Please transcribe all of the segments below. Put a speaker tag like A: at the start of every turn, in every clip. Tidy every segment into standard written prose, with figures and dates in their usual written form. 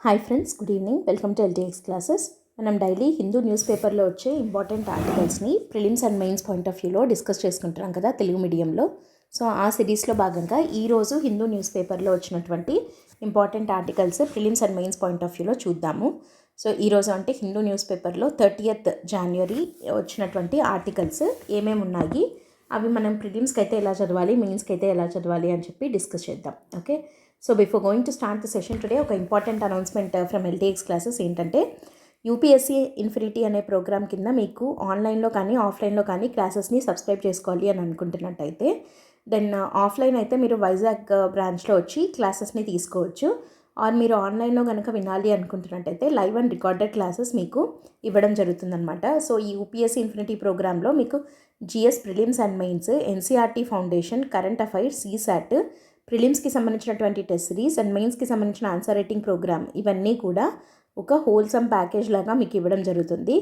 A: Hi friends, good evening. Welcome to LTX classes. మనం daily Hindu news పేపర్లో వచ్చే important ఆర్టికల్స్ని prelims and mains point of వ్యూలో discuss చేసుకుంటున్నాం కదా తెలుగు మీడియంలో. సో ఆ సిరీస్లో భాగంగా ఈరోజు హిందూ న్యూస్ పేపర్లో వచ్చినటువంటి important articles prelims and mains point of వ్యూలో చూద్దాము. సో ఈరోజు అంటే హిందూ న్యూస్ పేపర్లో 30th January వచ్చినటువంటి ఆర్టికల్స్ ఏమేమి ఉన్నాయి, అవి మనం ప్రిలిమ్స్కి అయితే ఎలా చదవాలి, మెయిన్స్కి అయితే ఎలా చదవాలి అని చెప్పి డిస్కస్ చేద్దాం. Okay, so before going to start the session today ఒక important announcement from LTX classes ఏంటంటే, యూపీఎస్సీ ఇన్ఫినిటీ అనే ప్రోగ్రామ్ కింద మీకు ఆన్లైన్లో కానీ ఆఫ్లైన్లో కానీ క్లాసెస్ని సబ్స్క్రైబ్ చేసుకోవాలి అని అనుకుంటున్నట్టయితే, దెన్ ఆఫ్లైన్ అయితే మీరు వైజాగ్ బ్రాంచ్లో వచ్చి క్లాసెస్ని తీసుకోవచ్చు. ఆర్ మీరు ఆన్లైన్లో కనుక వినాలి అనుకుంటున్నట్టయితే లైవ్ అండ్ రికార్డెడ్ క్లాసెస్ మీకు ఇవ్వడం జరుగుతుందన్నమాట. సో ఈ యూపీఎస్సీ ఇన్ఫినిటీ ప్రోగ్రాంలో మీకు GS prelims and mains, NCERT foundation, current affairs, CSAT, ప్రిలిమ్స్కి సంబంధించినటువంటి టెస్ట్ సిరీస్ అండ్ మెయిన్స్కి సంబంధించిన ఆన్సర్ రైటింగ్ ప్రోగ్రామ్, ఇవన్నీ కూడా ఒక హోల్సమ్ ప్యాకేజ్ లాగా మీకు ఇవ్వడం జరుగుతుంది.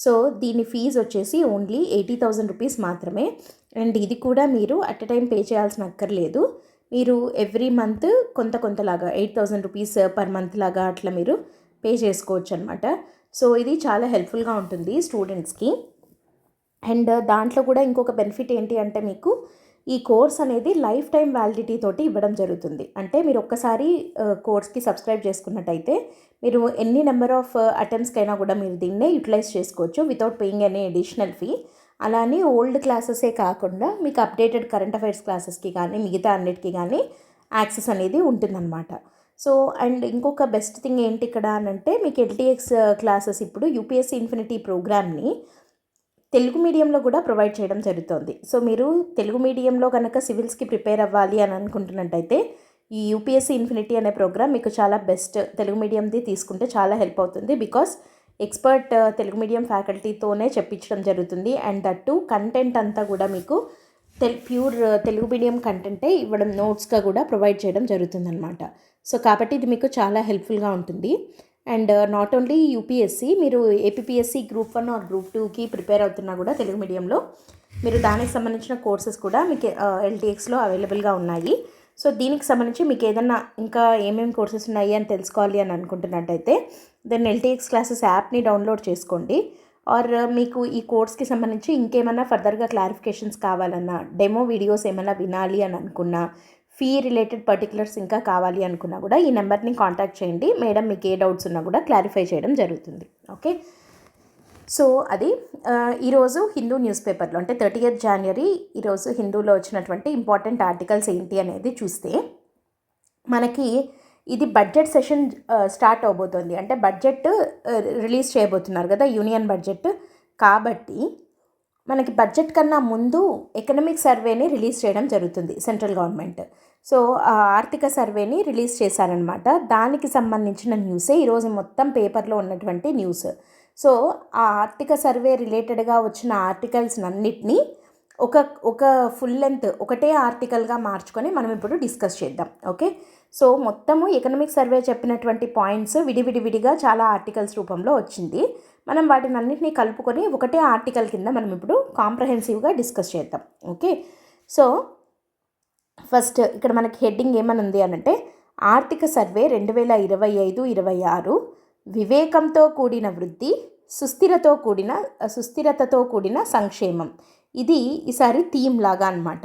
A: సో దీని ఫీజు వచ్చేసి ఓన్లీ 80,000 రూపీస్ మాత్రమే. అండ్ ఇది కూడా మీరు అట్ ఎ టైం పే చేయాల్సిన అక్కర్లేదు. మీరు ఎవ్రీ మంత్ కొంతలాగా 8,000 రూపీస్ పర్ మంత్ లాగా అట్లా మీరు పే చేసుకోవచ్చు అనమాట. సో ఇది చాలా హెల్ప్ఫుల్గా ఉంటుంది స్టూడెంట్స్కి. అండ్ దాంట్లో కూడా ఇంకొక బెనిఫిట్ ఏంటి అంటే, మీకు ఈ కోర్స్ అనేది లైఫ్ టైం వ్యాలిడిటీ తోటి ఇవ్వడం జరుగుతుంది. అంటే మీరు ఒక్కసారి కోర్స్కి సబ్స్క్రైబ్ చేసుకున్నట్టయితే మీరు ఎన్ని నెంబర్ ఆఫ్ అటెంప్ట్స్కైనా కూడా మీరు దీన్నే యూటిలైజ్ చేసుకోవచ్చు without paying any additional fee. అలానే ఓల్డ్ క్లాసెసే కాకుండా మీకు అప్డేటెడ్ కరెంట్ అఫైర్స్ క్లాసెస్కి కానీ మిగతా అన్నిటికీ కానీ యాక్సెస్ అనేది ఉంటుందన్నమాట. సో అండ్ ఇంకొక బెస్ట్ థింగ్ ఏంటి ఇక్కడ అంటే, మీకు ఎల్టీఎక్స్ క్లాసెస్ ఇప్పుడు యూపీఎస్సీ ఇన్ఫినిటీ ప్రోగ్రామ్ని తెలుగు మీడియంలో కూడా ప్రొవైడ్ చేయడం జరుగుతుంది. సో మీరు తెలుగు మీడియంలో కనుక సివిల్స్కి ప్రిపేర్ అవ్వాలి అని అనుకుంటున్నట్టయితే ఈ యూపీఎస్సీ ఇన్ఫినిటీ అనే ప్రోగ్రామ్ మీకు చాలా బెస్ట్. తెలుగు మీడియంది తీసుకుంటే చాలా హెల్ప్ అవుతుంది. బికాస్ ఎక్స్పర్ట్ తెలుగు మీడియం ఫ్యాకల్టీతోనే చెప్పించడం జరుగుతుంది. అండ్ దట్టు కంటెంట్ అంతా కూడా మీకు ప్యూర్ తెలుగు మీడియం కంటెంటే ఇవ్వడం, నోట్స్గా కూడా ప్రొవైడ్ చేయడం జరుగుతుందన్నమాట. సో కాబట్టి ఇది మీకు చాలా హెల్ప్ఫుల్గా ఉంటుంది. అండ్ నాట్ ఓన్లీ యూపీఎస్సీ, మీరు ఏపీఎస్సీ గ్రూప్ 1 ఆర్ గ్రూప్ 2కి ప్రిపేర్ అవుతున్నా కూడా తెలుగు మీడియంలో మీరు దానికి సంబంధించిన కోర్సెస్ కూడా మీకు ఎల్టీఎక్స్లో అవైలబుల్గా ఉన్నాయి. సో దీనికి సంబంధించి మీకు ఏదన్నా ఇంకా ఏమేమి కోర్సెస్ ఉన్నాయి అని తెలుసుకోవాలి అని అనుకుంటున్నట్టయితే దెన్ ఎల్టీఎక్స్ క్లాసెస్ యాప్ని డౌన్లోడ్ చేసుకోండి. ఆర్ మీకు ఈ కోర్స్కి సంబంధించి ఇంకేమైనా ఫర్దర్గా క్లారిఫికేషన్స్ కావాలన్నా, డెమో వీడియోస్ ఏమైనా వినాలి అని అనుకున్నా, ఫీ రిలేటెడ్ పర్టికులర్స్ ఇంకా కావాలి అనుకున్నా కూడా ఈ నెంబర్ని కాంటాక్ట్ చేయండి. మేడం మీకు ఏ డౌట్స్ ఉన్నా కూడా క్లారిఫై చేయడం జరుగుతుంది. ఓకే, సో అది ఈరోజు హిందూ న్యూస్ పేపర్లో అంటే 30th January ఈరోజు హిందూలో వచ్చినటువంటి ఇంపార్టెంట్ ఆర్టికల్స్ ఏంటి అనేది చూస్తే, మనకి ఇది బడ్జెట్ సెషన్ స్టార్ట్ అవబోతుంది. అంటే బడ్జెట్ రిలీజ్ చేయబోతున్నారు కదా, యూనియన్ బడ్జెట్. కాబట్టి మనకి బడ్జెట్ కన్నా ముందు ఎకనామిక్ సర్వేని రిలీజ్ చేయడం జరుగుతుంది సెంట్రల్ గవర్నమెంట్. సో ఆ ఆర్థిక సర్వేని రిలీజ్ చేశారనమాట. దానికి సంబంధించిన న్యూసే ఈరోజు మొత్తం పేపర్లో ఉన్నటువంటి న్యూస్. సో ఆ ఆర్థిక సర్వే రిలేటెడ్గా వచ్చిన ఆర్టికల్స్ అన్నిటినీ ఒక ఫుల్ లెంత్ ఒకటే ఆర్టికల్గా మార్చుకొని మనం ఇప్పుడు డిస్కస్ చేద్దాం. ఓకే, సో మొత్తము ఎకనామిక్ సర్వే చెప్పినటువంటి పాయింట్స్ విడివిడిగా చాలా ఆర్టికల్స్ రూపంలో వచ్చింది. మనం వాటిని అన్నింటినీ కలుపుకొని ఒకటే ఆర్టికల్ కింద మనం ఇప్పుడు కాంప్రహెన్సివ్గా డిస్కస్ చేద్దాం. ఓకే, సో ఫస్ట్ ఇక్కడ మనకి హెడ్డింగ్ ఏమని ఉంది అనంటే, ఆర్థిక సర్వే 2025-26 వివేకంతో కూడిన వృద్ధి, సుస్థిరతతో కూడిన సంక్షేమం. ఇది ఈసారి థీమ్ లాగా అనమాట.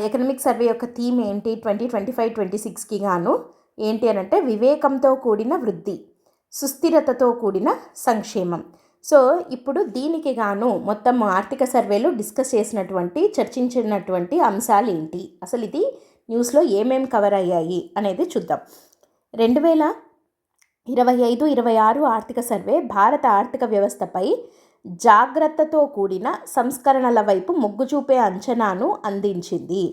A: ఎకనామిక్ సర్వే యొక్క థీమ్ ఏంటి 2025-26కి గాను ఏంటి అనంటే, వివేకంతో కూడిన వృద్ధి, సుస్థిరతతో కూడిన సంక్షేమం. సో ఇప్పుడు దీనికి గాను మొత్తం ఆర్థిక సర్వేలో డిస్కస్ చేసినటువంటి చర్చించినటువంటి అంశాలు ఏంటి, అసలు ఇది న్యూస్లో ఏమేమి కవర్ అయ్యాయి అనేది చూద్దాం. 2025-26 ఆర్థిక సర్వే భారత ఆర్థిక వ్యవస్థపై జాగ్రత్తతో కూడిన సంస్కరణల వైపు మొగ్గు చూపే అంచనాను అందించింది.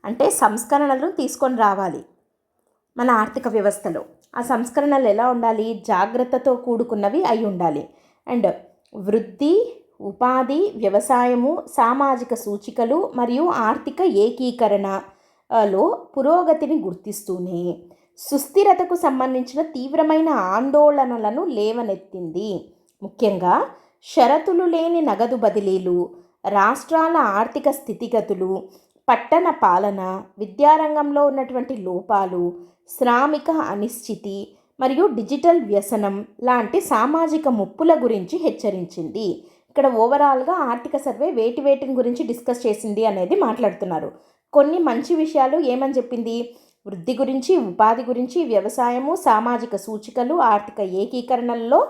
A: అంటే సంస్కరణలను తీసుకొని రావాలి మన ఆర్థిక వ్యవస్థలో. ఆ సంస్కరణలు ఎలా ఉండాలి, జాగ్రత్తతో కూడుకున్నవి అయి ఉండాలి. అండ్ వృద్ధి, ఉపాధి, వ్యవసాయము, సామాజిక సూచికలు మరియు ఆర్థిక ఏకీకరణలో పురోగతిని గుర్తిస్తూనే సుస్థిరతకు సంబంధించిన తీవ్రమైన ఆందోళనలను లేవనెత్తింది. ముఖ్యంగా షరతులు లేని నగదు బదిలీలు, రాష్ట్రాల ఆర్థిక స్థితిగతులు, పట్టణ పాలన, విద్యారంగంలో ఉన్నటువంటి లోపాలు, శ్రామిక అనిశ్చితి, మరియు డిజిటల్ వ్యసనం లాంటి సామాజిక ముప్పుల గురించి హెచ్చరించింది. ఇక్కడ ఓవరాల్గా ఆర్థిక సర్వే వేటిని గురించి డిస్కస్ చేసింది అనేది మాట్లాడుతున్నారు. కొన్ని మంచి విషయాలు ఏమని చెప్పింది, వృద్ధి గురించి, ఉపాధి గురించి, వ్యవసాయము, సామాజిక సూచికలు, ఆర్థిక ఏకీకరణల్లో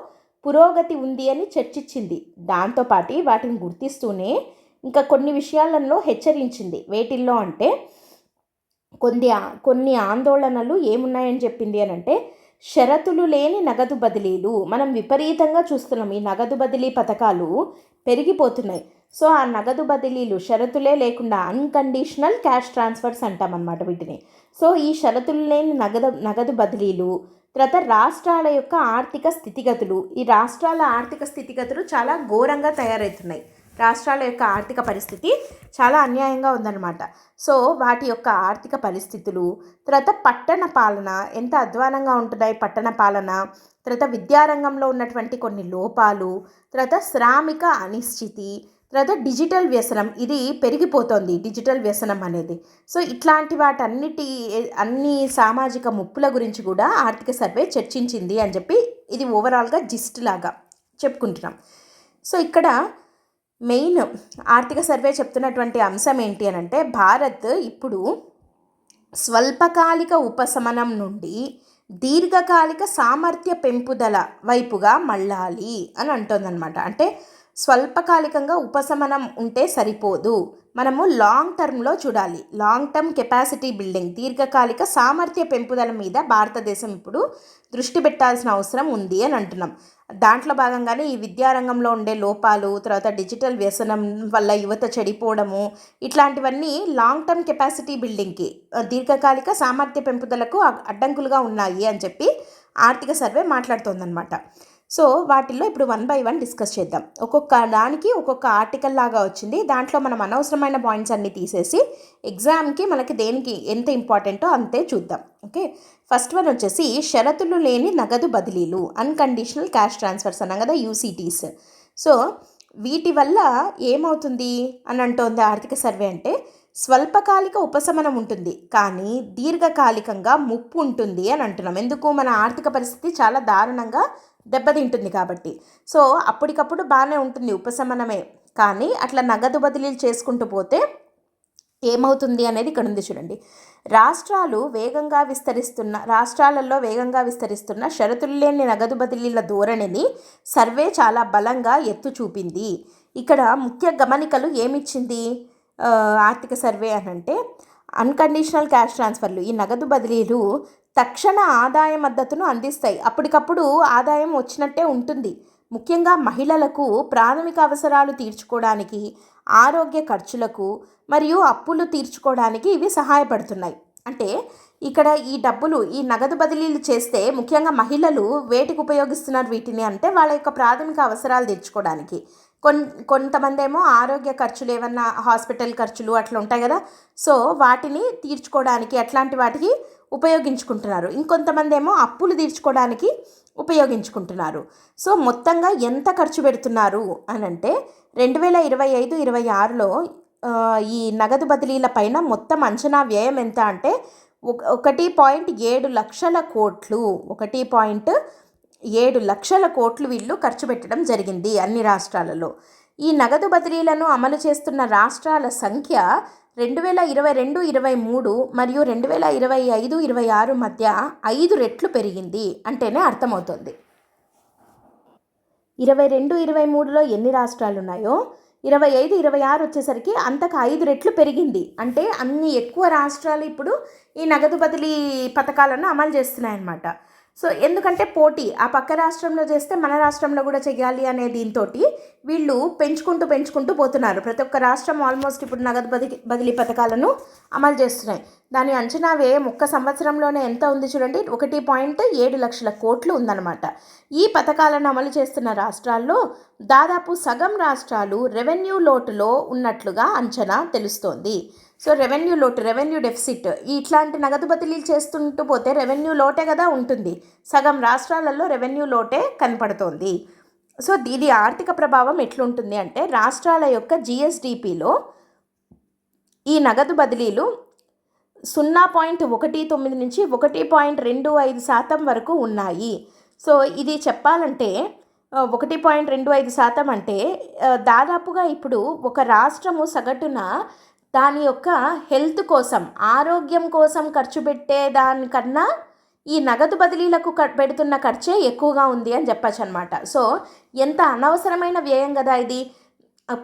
A: పురోగతి ఉంది అని చర్చించింది. దాంతోపాటు వాటిని గుర్తిస్తూనే ఇంకా కొన్ని విషయాలలో హెచ్చరించింది. వేటిల్లో అంటే కొన్ని ఆందోళనలు ఏమున్నాయని చెప్పింది అని అంటే, షరతులు లేని నగదు బదిలీలు మనం విపరీతంగా చూస్తున్నాం. ఈ నగదు బదిలీ పథకాలు పెరిగిపోతున్నాయి. సో ఆ నగదు బదిలీలు షరతులే లేకుండా అన్కండిషనల్ క్యాష్ ట్రాన్స్ఫర్స్ అంటామన్నమాట వీటిని. సో ఈ షరతులు లేని నగదు బదిలీలు, తర్వాత రాష్ట్రాల యొక్క ఆర్థిక స్థితిగతులు. ఈ రాష్ట్రాల ఆర్థిక స్థితిగతులు చాలా ఘోరంగా తయారవుతున్నాయి. రాష్ట్రాల యొక్క ఆర్థిక పరిస్థితి చాలా అన్యాయంగా ఉందన్నమాట. సో వాటి యొక్క ఆర్థిక పరిస్థితులు, తర్వాత పట్టణ పాలన ఎంత అధ్వానంగా ఉంటున్నాయి పట్టణ పాలన, తర్వాత విద్యారంగంలో ఉన్నటువంటి కొన్ని లోపాలు, తర్వాత శ్రామిక అనిశ్చితి, తర్వాత డిజిటల్ వ్యసనం, ఇది పెరిగిపోతుంది డిజిటల్ వ్యసనం అనేది. సో ఇట్లాంటి అన్ని సామాజిక ముప్పుల గురించి కూడా ఆర్థిక సర్వే చర్చించింది అని చెప్పి ఇది ఓవరాల్గా జిస్ట్ లాగా చెప్పుకుంటున్నాం. సో ఇక్కడ మెయిన్ ఆర్థిక సర్వే చెప్తున్నటువంటి అంశం ఏంటి అని అంటే, భారత్ ఇప్పుడు స్వల్పకాలిక ఉపశమనం నుండి దీర్ఘకాలిక సామర్థ్య పెంపుదల వైపుగా మళ్ళాలి అని అంటోందనమాట. అంటే స్వల్పకాలికంగా ఉపశమనం ఉంటే సరిపోదు, మనము లాంగ్ టర్మ్లో చూడాలి. లాంగ్ టర్మ్ కెపాసిటీ బిల్డింగ్, దీర్ఘకాలిక సామర్థ్య పెంపుదల మీద భారతదేశం ఇప్పుడు దృష్టి పెట్టాల్సిన అవసరం ఉంది అని అంటున్నాం. దాంట్లో భాగంగానే ఈ విద్యారంగంలో ఉండే లోపాలు, తర్వాత డిజిటల్ వ్యసనం వల్ల యువత చెడిపోవడము, ఇట్లాంటివన్నీ లాంగ్ టర్మ్ కెపాసిటీ బిల్డింగ్కి, దీర్ఘకాలిక సామర్థ్య పెంపుదలకు అడ్డంకులుగా ఉన్నాయి అని చెప్పి ఆర్థిక సర్వే మాట్లాడుతోందనమాట. సో వాటిల్లో ఇప్పుడు 1 by 1 డిస్కస్ చేద్దాం. ఒక్కొక్క దానికి ఒక్కొక్క ఆర్టికల్ లాగా వచ్చింది. దాంట్లో మనం అనవసరమైన పాయింట్స్ అన్నీ తీసేసి ఎగ్జామ్కి మనకి దేనికి ఎంత ఇంపార్టెంటో అంతే చూద్దాం. ఓకే, ఫస్ట్ వన్ వచ్చేసి షరతులు లేని నగదు బదిలీలు, అన్కండిషనల్ క్యాష్ ట్రాన్స్ఫర్స్ అన్నాం కదా, యూసీటీస్. సో వీటి వల్ల ఏమవుతుంది అని అంటోంది ఆర్థిక సర్వే అంటే, స్వల్పకాలిక ఉపశమనం ఉంటుంది కానీ దీర్ఘకాలికంగా ముప్పు ఉంటుంది అని అంటున్నాం. ఎందుకు, మన ఆర్థిక పరిస్థితి చాలా దారుణంగా దెబ్బతింటుంది కాబట్టి. సో అప్పటికప్పుడు బాగానే ఉంటుంది ఉపశమనమే, కానీ అట్లా నగదు బదిలీలు చేసుకుంటూ పోతే ఏమవుతుంది అనేది ఇక్కడ ఉంది చూడండి. రాష్ట్రాలలో వేగంగా విస్తరిస్తున్న షరతులు లేని నగదు బదిలీల ధోరణిని సర్వే చాలా బలంగా ఎత్తు చూపింది. ఇక్కడ ముఖ్య గమనికలు ఏమిచ్చింది ఆర్థిక సర్వే అని అంటే, అన్కండిషనల్ క్యాష్ ట్రాన్స్ఫర్లు, ఈ నగదు బదిలీలు తక్షణ ఆదాయ మద్దతును అందిస్తాయి. అప్పటికప్పుడు ఆదాయం వచ్చినట్టే ఉంటుంది. ముఖ్యంగా మహిళలకు ప్రాథమిక అవసరాలు తీర్చుకోవడానికి, ఆరోగ్య ఖర్చులకు మరియు అప్పులు తీర్చుకోవడానికి ఇవి సహాయపడుతున్నాయి. అంటే ఇక్కడ ఈ నగదు బదిలీలు చేస్తే ముఖ్యంగా మహిళలు వేటికి ఉపయోగిస్తున్నారు వీటిని అంటే, వాళ్ళ యొక్క ప్రాథమిక అవసరాలు తీర్చుకోవడానికి. కొంతమంది ఏమో ఆరోగ్య ఖర్చులు, ఏమన్నా హాస్పిటల్ ఖర్చులు అట్లా ఉంటాయి కదా, సో వాటిని తీర్చుకోవడానికి అట్లాంటి వాటికి ఉపయోగించుకుంటున్నారు. ఇంకొంతమంది ఏమో అప్పులు తీర్చుకోవడానికి ఉపయోగించుకుంటున్నారు. సో మొత్తంగా ఎంత ఖర్చు పెడుతున్నారు అని అంటే, 2025-26లో ఈ నగదు బదిలీల పైన మొత్తం అంచనా వ్యయం ఎంత అంటే 1.7 లక్షల కోట్లు, 1.7 లక్షల కోట్లు వీళ్ళు ఖర్చు పెట్టడం జరిగింది అన్ని రాష్ట్రాలలో. ఈ నగదు బదిలీలను అమలు చేస్తున్న రాష్ట్రాల సంఖ్య 2022-23 మరియు 2025-26 మధ్య 5 రెట్లు పెరిగింది అంటేనే అర్థమవుతుంది. 22-23లో ఎన్ని రాష్ట్రాలు ఉన్నాయో 25-26 వచ్చేసరికి అంతకు 5 రెట్లు పెరిగింది. అంటే అన్ని ఎక్కువ రాష్ట్రాలు ఇప్పుడు ఈ నగదు బదిలీ పథకాలను అమలు చేస్తున్నాయన్నమాట. సో ఎందుకంటే పోటీ, ఆ పక్క రాష్ట్రంలో చేస్తే మన రాష్ట్రంలో కూడా చేయాలి అనే దీంతో వీళ్ళు పెంచుకుంటూ పోతున్నారు. ప్రతి ఒక్క రాష్ట్రం ఆల్మోస్ట్ ఇప్పుడు నగదు బదిలీ పథకాలను అమలు చేస్తున్నాయి. దాని అంచనా వ్యయం ఒక్క సంవత్సరంలోనే ఎంత ఉంది చూడండి, 1.7 లక్షల కోట్లు ఉందన్నమాట. ఈ పథకాలను అమలు చేస్తున్న రాష్ట్రాల్లో దాదాపు సగం రాష్ట్రాలు రెవెన్యూ లోటులో ఉన్నట్లుగా అంచనా తెలుస్తోంది. సో రెవెన్యూ డెఫిసిట్, ఇట్లాంటి నగదు బదిలీలు చేస్తుంటూ పోతే రెవెన్యూ లోటే కదా ఉంటుంది. సగం రాష్ట్రాలలో రెవెన్యూ లోటే కనపడుతోంది. సో దీని ఆర్థిక ప్రభావం ఎట్లుంటుంది అంటే, రాష్ట్రాల యొక్క జిఎస్డిపిలో ఈ నగదు బదిలీలు 0.19 నుంచి 1.25% వరకు ఉన్నాయి. సో ఇది చెప్పాలంటే 1.25% అంటే దాదాపుగా ఇప్పుడు ఒక రాష్ట్రము సగటున దాని యొక్క హెల్త్ కోసం, ఆరోగ్యం కోసం ఖర్చు పెట్టే దానికన్నా ఈ నగదు బదిలీలకు పెడుతున్న ఖర్చే ఎక్కువగా ఉంది అని చెప్పచ్చు అనమాట. సో ఎంత అనవసరమైన వ్యయం కదా ఇది.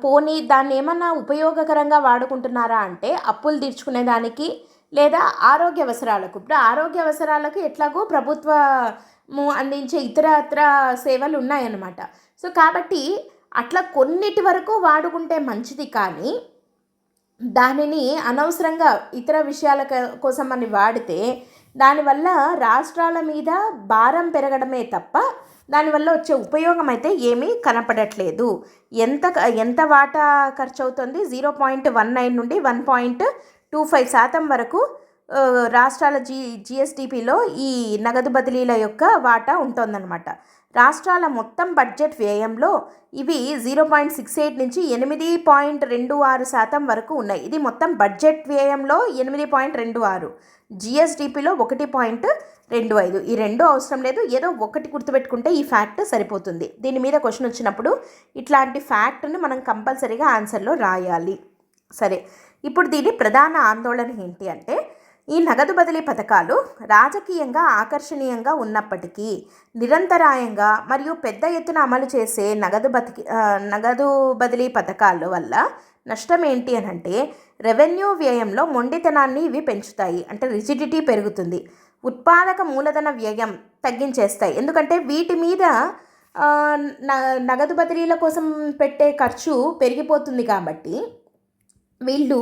A: పోనీ దాన్ని ఏమన్నా ఉపయోగకరంగా వాడుకుంటున్నారా అంటే అప్పులు తీర్చుకునేదానికి లేదా ఆరోగ్య అవసరాలకు. ఇప్పుడు ఆరోగ్య అవసరాలకు ఎట్లాగో ప్రభుత్వము అందించే ఇతర సేవలు ఉన్నాయన్నమాట. సో కాబట్టి అట్లా కొన్నిటి వరకు వాడుకుంటే మంచిది, కానీ దానిని అనవసరంగా ఇతర విషయాల కోసం అని వాడితే దానివల్ల రాష్ట్రాల మీద భారం పెరగడమే తప్ప దానివల్ల వచ్చే ఉపయోగం అయితే ఏమీ కనపడట్లేదు. ఎంత వాటా ఖర్చు అవుతుంది? 0.19 నుండి 1.25% వరకు రాష్ట్రాల జిఎస్డిపిలో ఈ నగదు బదిలీల యొక్క వాటా ఉంటుందన్నమాట. రాష్ట్రాల మొత్తం బడ్జెట్ వ్యయంలో ఇవి 0.68 నుంచి 8.26% వరకు ఉన్నాయి. ఇది మొత్తం బడ్జెట్ వ్యయంలో 8.26, జిఎస్డిపిలో 1.25. ఈ రెండు అవసరం లేదు, ఏదో ఒకటి గుర్తుపెట్టుకుంటే ఈ ఫ్యాక్ట్ సరిపోతుంది. దీని మీద క్వశ్చన్ వచ్చినప్పుడు ఇట్లాంటి ఫ్యాక్ట్ని మనం కంపల్సరీగా ఆన్సర్లో రాయాలి. సరే, ఇప్పుడు దీని ప్రధాన ఆందోళన ఏంటి అంటే, ఈ నగదు బదిలీ పథకాలు రాజకీయంగా ఆకర్షణీయంగా ఉన్నప్పటికీ నిరంతరాయంగా మరియు పెద్ద ఎత్తున అమలు చేసే నగదు బదిలీ పథకాల వల్ల నష్టం ఏంటి అని అంటే, రెవెన్యూ వ్యయంలో మొండితనాన్ని ఇవి పెంచుతాయి. అంటే రిజిడిటీ పెరుగుతుంది. ఉత్పాదక మూలధన వ్యయం తగ్గించేస్తాయి. ఎందుకంటే వీటి మీద నగదు బదిలీల కోసం పెట్టే ఖర్చు పెరిగిపోతుంది కాబట్టి వీళ్ళు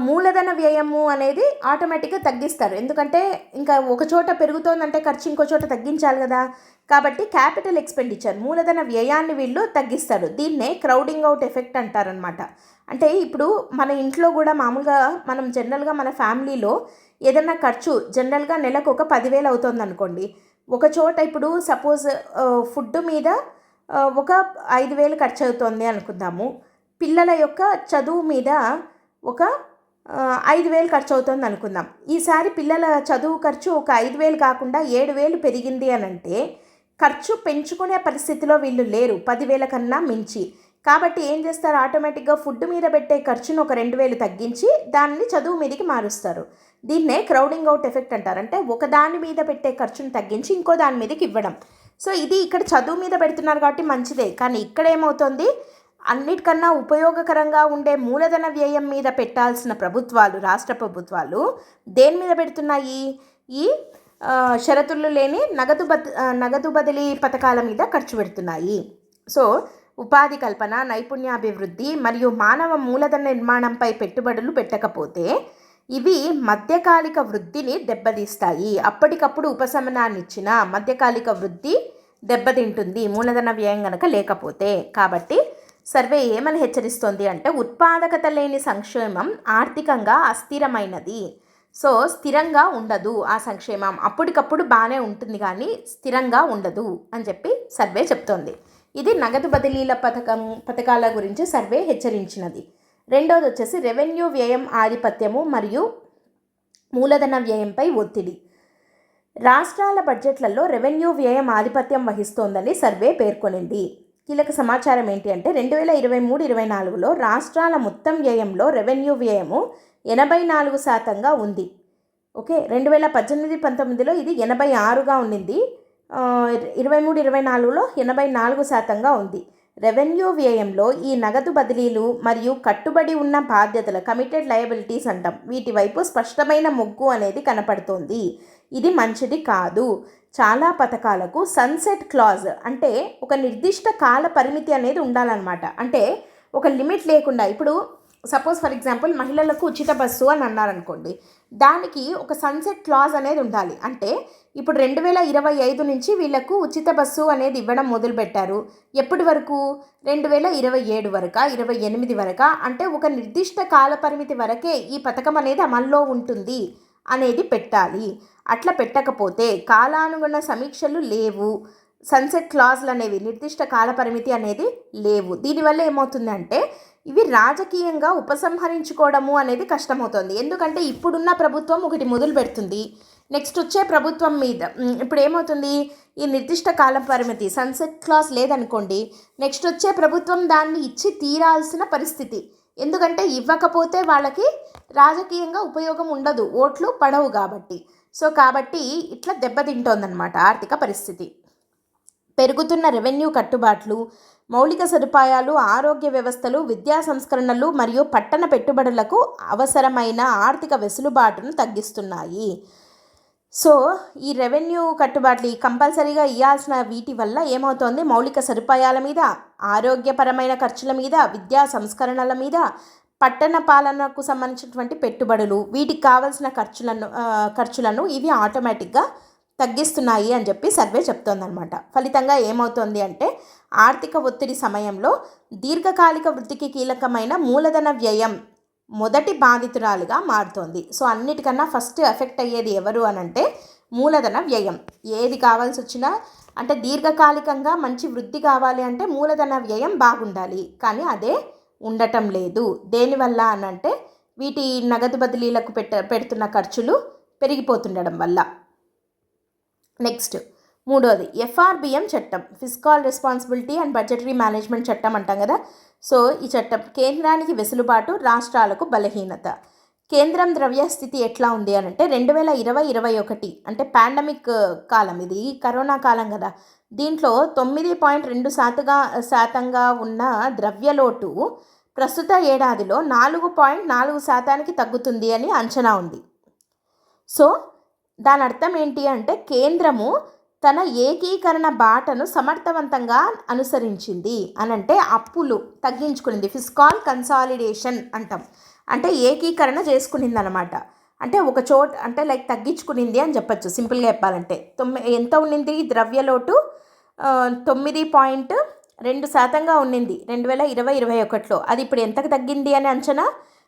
A: మూలధన వ్యయము అనేది ఆటోమేటిక్గా తగ్గిస్తారు. ఎందుకంటే ఇంకా ఒక చోట పెరుగుతోందంటే ఖర్చు ఇంకో చోట తగ్గించాలి కదా. కాబట్టి క్యాపిటల్ ఎక్స్పెండిచర్, మూలధన వ్యయాన్ని వీళ్ళు తగ్గిస్తారు. దీన్నే క్రౌడింగ్ అవుట్ ఎఫెక్ట్ అంటారనమాట. అంటే ఇప్పుడు మన ఇంట్లో కూడా మామూలుగా మనం జనరల్గా మన ఫ్యామిలీలో ఏదైనా ఖర్చు జనరల్గా నెలకు ఒక 10,000 అవుతుంది అనుకోండి. ఒక చోట ఇప్పుడు సపోజ్ ఫుడ్ మీద ఒక 5,000 ఖర్చు అవుతుంది అనుకుందాము. పిల్లల యొక్క చదువు మీద ఒక 5,000 ఖర్చు అవుతుంది అనుకుందాం. ఈసారి పిల్లల చదువు ఖర్చు ఒక 5,000 కాకుండా 7,000 పెరిగింది అని అంటే ఖర్చు పెంచుకునే పరిస్థితిలో వీళ్ళు లేరు 10,000 కన్నా మించి. కాబట్టి ఏం చేస్తారు, ఆటోమేటిక్గా ఫుడ్ మీద పెట్టే ఖర్చును ఒక 2,000 తగ్గించి దాన్ని చదువు మీదకి మారుస్తారు. దీన్నే క్రౌడింగ్ అవుట్ ఎఫెక్ట్ అంటారు. అంటే ఒక దాని మీద పెట్టే ఖర్చును తగ్గించి ఇంకో దాని మీదకి ఇవ్వడం. సో ఇది ఇక్కడ చదువు మీద పెడుతున్నారు కాబట్టి మంచిదే, కానీ ఇక్కడ ఏమవుతుంది, అన్నిటికన్నా ఉపయోగకరంగా ఉండే మూలధన వ్యయం మీద పెట్టాల్సిన ప్రభుత్వాలు, రాష్ట్ర ప్రభుత్వాలు దేని మీద పెడుతున్నాయి, ఈ షరతులు లేని నగదు బదిలీ పథకాల మీద ఖర్చు పెడుతున్నాయి. సో ఉపాధి కల్పన, నైపుణ్యాభివృద్ధి మరియు మానవ మూలధన నిర్మాణంపై పెట్టుబడులు పెట్టకపోతే ఇవి మధ్యకాలిక వృద్ధిని దెబ్బతీస్తాయి. అప్పటికప్పుడు ఉపశమనాన్ని ఇచ్చిన మధ్యకాలిక వృద్ధి దెబ్బతింటుంది మూలధన వ్యయం కనుక లేకపోతే. కాబట్టి సర్వే ఏమని హెచ్చరిస్తోంది అంటే, ఉత్పాదకత లేని సంక్షేమం ఆర్థికంగా అస్థిరమైనది. సో స్థిరంగా ఉండదు ఆ సంక్షేమం, అప్పటికప్పుడు బాగానే ఉంటుంది కానీ స్థిరంగా ఉండదు అని చెప్పి సర్వే చెప్తోంది. ఇది నగదు బదిలీల పథకాల గురించి సర్వే హెచ్చరించినది. రెండోది వచ్చేసి రెవెన్యూ వ్యయం ఆధిపత్యము మరియు మూలధన వ్యయంపై ఒత్తిడి. రాష్ట్రాల బడ్జెట్లలో రెవెన్యూ వ్యయం ఆధిపత్యం వహిస్తోందని సర్వే పేర్కొనింది. కీలక సమాచారం ఏంటి అంటే, 2023-24లో రాష్ట్రాల మొత్తం వ్యయంలో రెవెన్యూ వ్యయము 84% ఉంది. ఓకే, 2018-19లో ఇది 86గా ఉండింది. 23-24లో 84% ఉంది. రెవెన్యూ వ్యయంలో ఈ నగదు బదిలీలు మరియు కట్టుబడి ఉన్న బాధ్యతల కమిటెడ్ లయబిలిటీస్ అంటాం, వీటి వైపు స్పష్టమైన మొగ్గు అనేది కనపడుతోంది. ఇది మంచిది కాదు. చాలా పథకాలకు సన్సెట్ క్లాజ్ అంటే ఒక నిర్దిష్ట కాల పరిమితి అనేది ఉండాలన్నమాట. అంటే ఒక లిమిట్ లేకుండా, ఇప్పుడు సపోజ్ ఫర్ ఎగ్జాంపుల్ మహిళలకు ఉచిత బస్సు అని అన్నారనుకోండి, దానికి ఒక సన్సెట్ క్లాజ్ అనేది ఉండాలి. అంటే ఇప్పుడు 2025 నుంచి వీళ్ళకు ఉచిత బస్సు అనేది ఇవ్వడం మొదలుపెట్టారు. ఎప్పటి వరకు, 2027 వరకా, 28 వరకా, అంటే ఒక నిర్దిష్ట కాల పరిమితి వరకే ఈ పథకం అనేది అమల్లో ఉంటుంది అనేది పెట్టాలి. అట్లా పెట్టకపోతే కాలానుగుణ సమీక్షలు లేవు, సన్సెట్ క్లాజ్లు అనేవి, నిర్దిష్ట కాల పరిమితి అనేది లేవు. దీనివల్ల ఏమవుతుందంటే ఇవి రాజకీయంగా ఉపసంహరించుకోవడము అనేది కష్టమవుతుంది. ఎందుకంటే ఇప్పుడున్న ప్రభుత్వం ఒకటి మొదలు పెడుతుంది, నెక్స్ట్ వచ్చే ప్రభుత్వం మీద ఇప్పుడు ఏమవుతుంది, ఈ నిర్దిష్ట కాల పరిమితి సన్సెట్ క్లాజ్ లేదనుకోండి, నెక్స్ట్ వచ్చే ప్రభుత్వం దాన్ని ఇచ్చి తీరాల్సిన పరిస్థితి. ఎందుకంటే ఇవ్వకపోతే వాళ్ళకి రాజకీయంగా ఉపయోగం ఉండదు, ఓట్లు పడవు కాబట్టి. సో కాబట్టి ఇట్లా దెబ్బతింటోందన్నమాట ఆర్థిక పరిస్థితి. పెరుగుతున్న రెవెన్యూ కట్టుబాట్లు, మౌలిక సదుపాయాలు, ఆరోగ్య వ్యవస్థలు, విద్యా సంస్కరణలు మరియు పట్టణ పెట్టుబడులకు అవసరమైన ఆర్థిక వెసులుబాటును తగ్గిస్తున్నాయి. సో ఈ రెవెన్యూ కట్టుబాట్లు ఈ కంపల్సరీగా ఇవ్వాల్సిన వీటి వల్ల ఏమవుతోంది, మౌలిక సదుపాయాల మీద, ఆరోగ్యపరమైన ఖర్చుల మీద, విద్యా సంస్కరణల మీద, పట్టణ పాలనకు సంబంధించినటువంటి పెట్టుబడులు, వీటికి కావాల్సిన ఖర్చులను ఇవి ఆటోమేటిక్గా తగ్గిస్తున్నాయి అని చెప్పి సర్వే చెప్తోందనమాట. ఫలితంగా ఏమవుతుంది అంటే ఆర్థిక ఒత్తిడి సమయంలో దీర్ఘకాలిక వృద్ధికి కీలకమైన మూలధన వ్యయం మొదటి బాధితురాలుగా మారుతోంది. సో అన్నిటికన్నా ఫస్ట్ ఎఫెక్ట్ అయ్యేది ఎవరు అనంటే మూలధన వ్యయం. ఏది కావాల్సి వచ్చినా అంటే దీర్ఘకాలికంగా మంచి వృద్ధి కావాలి అంటే మూలధన వ్యయం బాగుండాలి, కానీ అదే ఉండటం లేదు. దేనివల్ల అనంటే వీటి నగదు బదిలీలకు పెడుతున్న ఖర్చులు పెరిగిపోతుండడం వల్ల. నెక్స్ట్ మూడోది ఎఫ్ఆర్బిఎం చట్టం, fiscal responsibility and budgetary management చట్టం అంటాం కదా. సో ఈ చట్టం కేంద్రానికి వెసులుబాటు, రాష్ట్రాలకు బలహీనత. కేంద్రం ద్రవ్యస్థితి ఎట్లా ఉంది అని అంటే 2020-21 అంటే పాండమిక్ కాలం, ఇది కరోనా కాలం కదా, దీంట్లో 9.2% ఉన్న ద్రవ్యలోటు ప్రస్తుత ఏడాదిలో 4.4% తగ్గుతుంది అని అంచనా ఉంది. సో దాని అర్థం ఏంటి అంటే కేంద్రము తన ఏకీకరణ బాటను సమర్థవంతంగా అనుసరించింది అనంటే అప్పులు తగ్గించుకునింది, ఫిస్కల్ కన్సాలిడేషన్ అంటాం, అంటే ఏకీకరణ చేసుకునింది అనమాట. అంటే ఒక చోట అంటే లైక్ తగ్గించుకునింది అని చెప్పచ్చు సింపుల్గా చెప్పాలంటే. ఎంత ఉండింది ద్రవ్యలోటు, 9.2% ఉండింది 2020-21లో. అది ఇప్పుడు ఎంతకు తగ్గింది అని అంచనా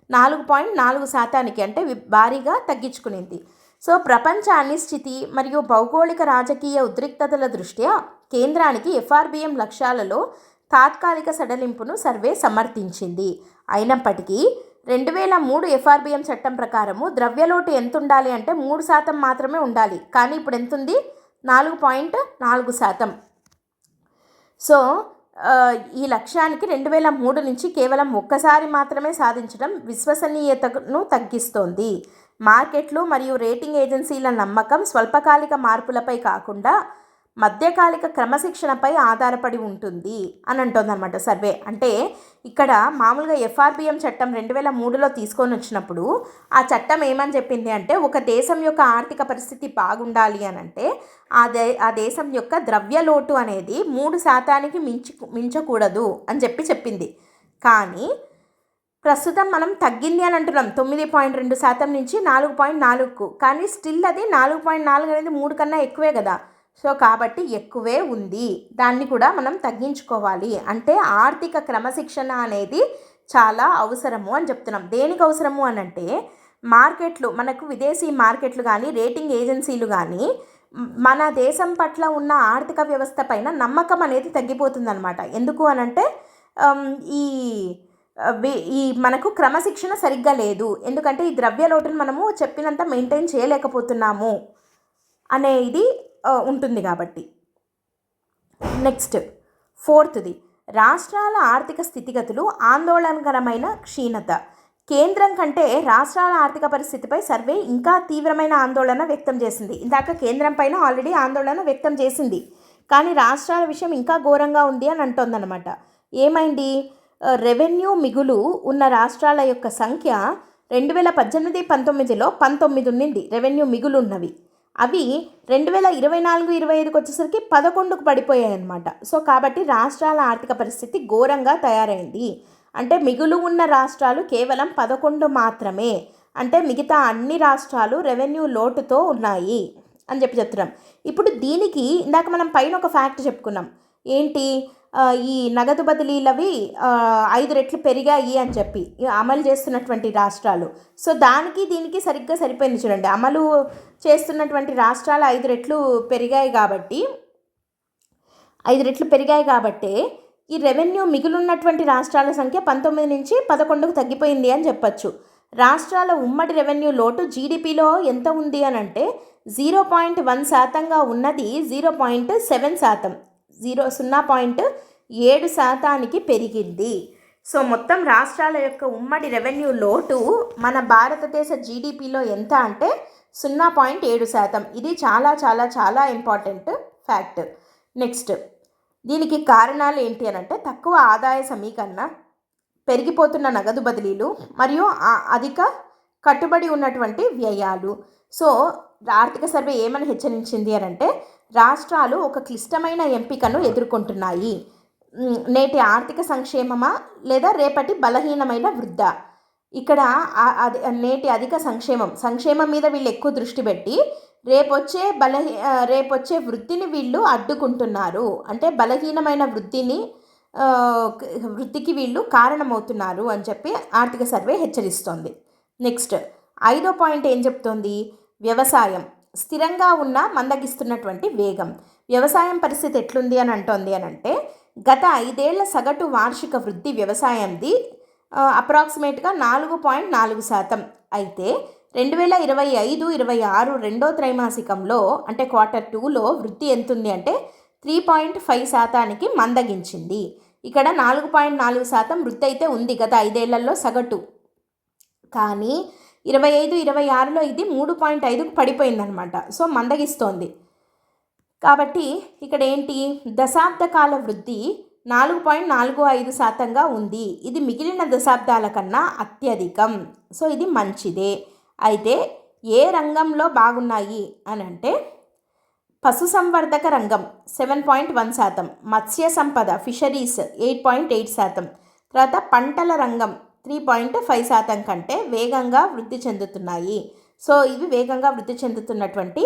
A: 4.4% అంటే భారీగా తగ్గించుకునింది. సో ప్రపంచ అనిశ్చితి మరియు భౌగోళిక రాజకీయ ఉద్రిక్తతల దృష్ట్యా కేంద్రానికి ఎఫ్ఆర్బిఎం లక్ష్యాలలో తాత్కాలిక సడలింపును సర్వే సమర్థించింది. అయినప్పటికీ 2003 ఎఫ్ఆర్బిఎం చట్టం ప్రకారము ద్రవ్యలోటు ఎంత ఉండాలి అంటే 3% మాత్రమే ఉండాలి, కానీ ఇప్పుడు ఎంత ఉంది 4.4%. సో ఈ లక్ష్యానికి 2003 నుంచి కేవలం ఒక్కసారి మాత్రమే సాధించడం విశ్వసనీయతను తగ్గిస్తోంది. మార్కెట్లు మరియు రేటింగ్ ఏజెన్సీల నమ్మకం స్వల్పకాలిక మార్పులపై కాకుండా మధ్యకాలిక క్రమశిక్షణపై ఆధారపడి ఉంటుంది అని అంటోందన్నమాట సర్వే. అంటే ఇక్కడ మామూలుగా ఎఫ్ఆర్బిఎం చట్టం 2003లో తీసుకొని వచ్చినప్పుడు ఆ చట్టం ఏమని చెప్పింది అంటే ఒక దేశం యొక్క ఆర్థిక పరిస్థితి బాగుండాలి అని అంటే ఆ దేశం యొక్క ద్రవ్యలోటు అనేది 3% మించకూడదు అని చెప్పింది. కానీ ప్రస్తుతం మనం తగ్గింది అని అంటున్నాం 9.2% నుంచి 4.4కు, కానీ స్టిల్ అది 4.4 అనేది 3 కన్నా ఎక్కువే కదా. సో కాబట్టి ఎక్కువే ఉంది, దాన్ని కూడా మనం తగ్గించుకోవాలి. అంటే ఆర్థిక క్రమశిక్షణ అనేది చాలా అవసరము అని చెప్తున్నాం. దేనికి అవసరము అని అంటే మార్కెట్లు, మనకు విదేశీ మార్కెట్లు కానీ రేటింగ్ ఏజెన్సీలు కానీ మన దేశం పట్ల ఉన్న ఆర్థిక వ్యవస్థ పైన నమ్మకం అనేది తగ్గిపోతుందన్నమాట. ఎందుకు అనంటే ఈ మనకు క్రమశిక్షణ సరిగ్గా లేదు, ఎందుకంటే ఈ ద్రవ్యలోటును మనము చెప్పినంత మెయింటైన్ చేయలేకపోతున్నాము అనేది ఉంటుంది కాబట్టి. నెక్స్ట్ ఫోర్త్ది రాష్ట్రాల ఆర్థిక స్థితిగతులు ఆందోళనకరమైన క్షీణత. కేంద్రం కంటే రాష్ట్రాల ఆర్థిక పరిస్థితిపై సర్వే ఇంకా తీవ్రమైన ఆందోళన వ్యక్తం చేసింది. ఇందాక కేంద్రం పైన ఆల్రెడీ ఆందోళన వ్యక్తం చేసింది, కానీ రాష్ట్రాల విషయం ఇంకా ఘోరంగా ఉంది అని అంటోందన్నమాట. ఏమైంది, రెవెన్యూ మిగులు ఉన్న రాష్ట్రాల యొక్క సంఖ్య 2018-19లో 19 ఉన్నింది రెవెన్యూ మిగులు ఉన్నవి. అవి 2024-25కి వచ్చేసరికి 11కు పడిపోయాయి అన్నమాట. సో కాబట్టి రాష్ట్రాల ఆర్థిక పరిస్థితి ఘోరంగా తయారైంది. అంటే మిగులు ఉన్న రాష్ట్రాలు కేవలం 11 మాత్రమే, అంటే మిగతా అన్ని రాష్ట్రాలు రెవెన్యూ లోటుతో ఉన్నాయి అని చెప్తున్నాం. ఇప్పుడు దీనికి ఇందాక మనం పైన ఒక ఫ్యాక్ట్ చెప్పుకున్నాం, ఏంటి, ఈ నగదు బదిలీలవి 5 రెట్లు పెరిగాయి అని చెప్పి అమలు చేస్తున్నటువంటి రాష్ట్రాలు. సో దానికి దీనికి సరిగ్గా సరిపోయింది చూడండి. అమలు చేస్తున్నటువంటి రాష్ట్రాలు 5 రెట్లు పెరిగాయి కాబట్టి 5 రెట్లు పెరిగాయి కాబట్టే ఈ రెవెన్యూ మిగులున్నటువంటి రాష్ట్రాల సంఖ్య 19 నుంచి 11కు తగ్గిపోయింది అని చెప్పచ్చు. రాష్ట్రాల ఉమ్మడి రెవెన్యూ లోటు జీడిపిలో ఎంత ఉంది అని అంటే 0.1% ఉన్నది 0.7%, 0.7% పెరిగింది. సో మొత్తం రాష్ట్రాల యొక్క ఉమ్మడి రెవెన్యూ లోటు మన భారతదేశ జీడిపిలో ఎంత అంటే 0.7%. ఇది చాలా చాలా చాలా ఇంపార్టెంట్ ఫ్యాక్ట్. నెక్స్ట్, దీనికి కారణాలు ఏంటి అని అంటే తక్కువ ఆదాయ సమీకరణ, పెరిగిపోతున్న నగదు బదిలీలు మరియు అధిక కట్టుబడి ఉన్నటువంటి వ్యయాలు. సో ఆర్థిక సర్వే ఏమని హెచ్చరించింది అని అంటే రాష్ట్రాలు ఒక క్లిష్టమైన ఎంపికను ఎదుర్కొంటున్నాయి. నేటి ఆర్థిక సంక్షేమమా లేదా రేపటి బలహీనమైన వృద్ధా? ఇక్కడ నేటి అధిక సంక్షేమం మీద వీళ్ళు ఎక్కువ దృష్టి పెట్టి రేపొచ్చే వృద్ధిని వీళ్ళు అడ్డుకుంటున్నారు. అంటే బలహీనమైన వృద్ధికి వీళ్ళు కారణమవుతున్నారు అని చెప్పి ఆర్థిక సర్వే హెచ్చరిస్తోంది. నెక్స్ట్, 5వ పాయింట్ ఏం చెప్తోంది? వ్యవసాయం స్థిరంగా ఉన్న మందగిస్తున్నటువంటి వేగం. వ్యవసాయం పరిస్థితి ఎట్లుంది అని అంటోంది అని అంటే గత 5 ఏళ్ల సగటు వార్షిక వృద్ధి వ్యవసాయంది అప్రాక్సిమేట్గా 4.4%. అయితే 2025-26 రెండో త్రైమాసికంలో అంటే Q2లో వృద్ధి ఎంతుంది అంటే 3.5%కి మందగించింది. ఇక్కడ 4.4% వృద్ధి అయితే ఉంది గత 5 ఏళ్లలో సగటు. కానీ 25-26లో ఇది 3.5కు పడిపోయిందనమాట. సో మందగిస్తోంది. కాబట్టి ఇక్కడ ఏంటి, దశాబ్ద కాల వృద్ధి 4.45%గా ఉంది. ఇది మిగిలిన దశాబ్దాల కన్నా అత్యధికం. సో ఇది మంచిదే. అయితే ఏ రంగంలో బాగున్నాయి అని అంటే పశుసంవర్ధక రంగం 7.1%, మత్స్య సంపద ఫిషరీస్ 8.8%, తర్వాత పంటల రంగం 3.5% కంటే వేగంగా వృద్ధి చెందుతున్నాయి. సో ఇవి వేగంగా వృద్ధి చెందుతున్నటువంటి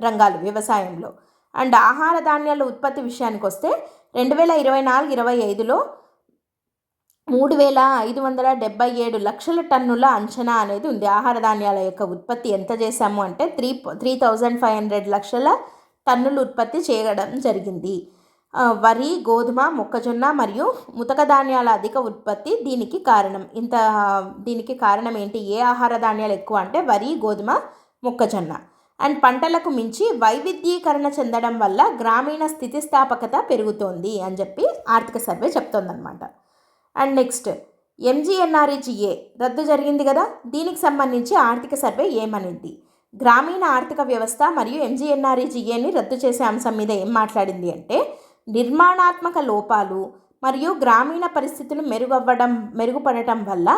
A: రంగాలు వ్యవసాయంలో. అండ్ ఆహార ధాన్యాల ఉత్పత్తి విషయానికి వస్తే 2024-25లో 3,577 లక్షల టన్నుల అంచనా అనేది ఉంది. ఆహార ధాన్యాల యొక్క ఉత్పత్తి ఎంత చేశాము అంటే 3,500 లక్షల టన్నులు ఉత్పత్తి చేయడం జరిగింది. వరి, గోధుమ, మొక్కజొన్న మరియు ముతక ధాన్యాల అధిక ఉత్పత్తి దీనికి కారణం. దీనికి కారణం ఏంటి? ఏ ఆహార ధాన్యాలు ఎక్కువ అంటే వరి, గోధుమ, మొక్కజొన్న. అండ్ పంటలకు మించి వైవిధ్యీకరణ చెందడం వల్ల గ్రామీణ స్థితిస్థాపకత పెరుగుతోంది అని చెప్పి ఆర్థిక సర్వే చెప్తోందనమాట. అండ్ నెక్స్ట్, MGNREGA రద్దు జరిగింది కదా, దీనికి సంబంధించి ఆర్థిక సర్వే ఏమనింది? గ్రామీణ ఆర్థిక వ్యవస్థ మరియు MGNREGAని రద్దు చేసే అంశం మీద ఏం మాట్లాడింది అంటే నిర్మాణాత్మక లోపాలు మరియు గ్రామీణ పరిస్థితులు మెరుగుపడటం వల్ల